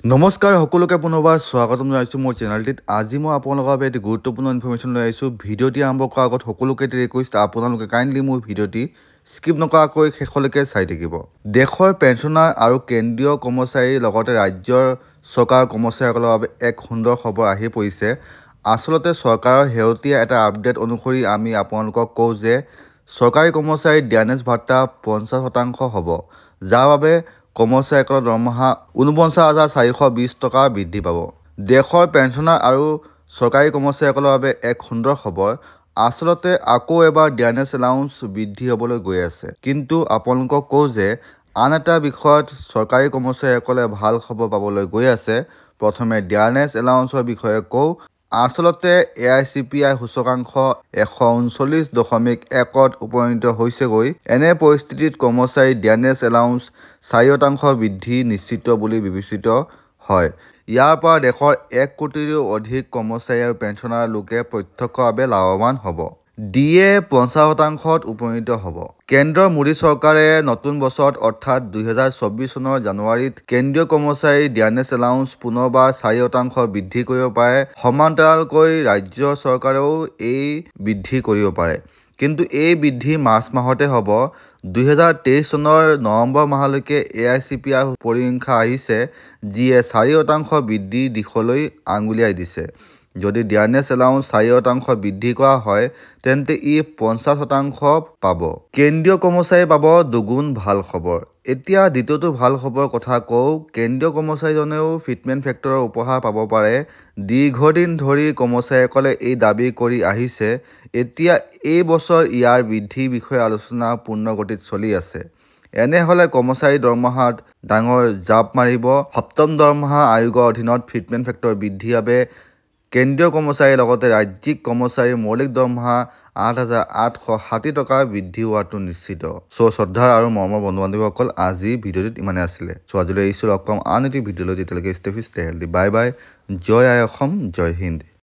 নমস্কাৰ সকলোকে পুনৰবাৰ স্বাগতম জনাইছো মোৰ চেনেলটিত। আজি মই আপোনালোকৰ বাবে এটি গুৰুত্বপূৰ্ণ ইনফৰমেশ্যন লৈ আহিছোঁ। ভিডিঅ'টি আৰম্ভ কৰাৰ আগত সকলোকে এটি ৰিকুৱেষ্ট, আপোনালোকে কাইণ্ডলি মোৰ ভিডিঅ'টি স্কিপ নকৰাকৈ শেষলৈকে চাই থাকিব। দেশৰ পেঞ্চনাৰ আৰু কেন্দ্ৰীয় কৰ্মচাৰীৰ লগতে ৰাজ্যৰ চৰকাৰৰ কৰ্মচাৰীসকলৰ বাবে এক সুন্দৰ খবৰ আহি পৰিছে। আচলতে চৰকাৰৰ শেহতীয়া এটা আপডেট অনুসৰি আমি আপোনালোকক কওঁ যে চৰকাৰী কৰ্মচাৰীৰ ডিয়াৰনেছ ভাত্তা 50% হ'ব, যাৰ বাবে কৰ্মচাৰীসকলৰ দৰমহা 49,420 টকা বৃদ্ধি পাব। দেশৰ পেঞ্চনাৰ আৰু চৰকাৰী কৰ্মচাৰীসকলৰ বাবে এক সুন্দৰ খবৰ। আচলতে আকৌ এবাৰ ডিয়াৰনেছ এলাউন্স বৃদ্ধি হ'বলৈ গৈ আছে। কিন্তু আপোনালোকক কওঁ যে আন এটা বিষয়ত চৰকাৰী কৰ্মচাৰীসকলে ভাল খবৰ পাবলৈ গৈ আছে। প্ৰথমে ডিয়াৰনেছ এলাউন্সৰ বিষয়ে কওঁ। আচলতে AICPI সূচকাংক 139.1ত উপনীত হৈছেগৈ। এনে পৰিস্থিতিত কৰ্মচাৰী ডিয়াৰনেছ এলাউন্স 4% বৃদ্ধি নিশ্চিত বুলি বিবেচিত হয়। ইয়াৰ পৰা দেশৰ 1 কোটিৰো অধিক কৰ্মচাৰী আৰু পেঞ্চনাৰ লোকে প্ৰত্যক্ষভাৱে লাভৱান হ'ব। DA 50%ত উপনীত হ'ব। কেন্দ্ৰৰ মোদী চৰকাৰে নতুন বছৰত অৰ্থাৎ 2024 চনৰ জানুৱাৰীত কেন্দ্ৰীয় কৰ্মচাৰী ডিয়াৰনেছ এলাউন্স পুনৰবাৰ 4% বৃদ্ধি কৰিব পাৰে। সমান্তৰালকৈ ৰাজ্য চৰকাৰেও এই বৃদ্ধি কৰিব পাৰে। কিন্তু এই বৃদ্ধি মাৰ্চ মাহতে হ'ব। 2023 চনৰ নৱেম্বৰ মাহলৈকে AICPI পৰিসংখ্যা আহিছে, যিয়ে 4% বৃদ্ধিৰ দিশলৈ আঙুলিয়াই দিছে। যদি ডিয়াৰনেছ এলাউন্স 4% বৃদ্ধি কৰা হয়, তেন্তে ই 50% পাব। কেন্দ্ৰীয় কৰ্মচাৰী পাব দুগুণ ভাল খবৰ। এতিয়া দ্বিতীয়টো ভাল খবৰৰ কথা কওঁ। কেন্দ্ৰীয় কৰ্মচাৰীজনেও ফিটমেণ্ট ফেক্টৰৰ উপহাৰ পাব পাৰে। দীৰ্ঘদিন ধৰি কৰ্মচাৰীসকলে এই দাবী কৰি আহিছে। এতিয়া এই বছৰ ইয়াৰ বৃদ্ধিৰ বিষয়ে আলোচনা পূৰ্ণগতিত চলি আছে। এনে হ'লে কৰ্মচাৰীৰ দৰমহাত ডাঙৰ জাপ মাৰিব। সপ্তম দৰমহা আয়োগৰ অধীনত ফিটমেণ্ট ফেক্টৰ বৃদ্ধিৰ বাবে কেন্দ্ৰীয় কৰ্মচাৰীৰ লগতে ৰাজ্যিক কৰ্মচাৰীৰ মৌলিক দৰমহা 8,860 টকা বৃদ্ধি হোৱাটো নিশ্চিত। শ্ৰদ্ধাৰ আৰু মৰমৰ বন্ধু-বান্ধৱীসকল, আজি ভিডিঅ'টোত ইমানে আছিলে। আজিলৈ এৰিছোঁ, লগ পাম আন এটি ভিডিঅ'লৈ। তেতিয়ালৈকে stay fit, stay healthy. Bye bye. জয় আই অসম, জয় হিন্দ।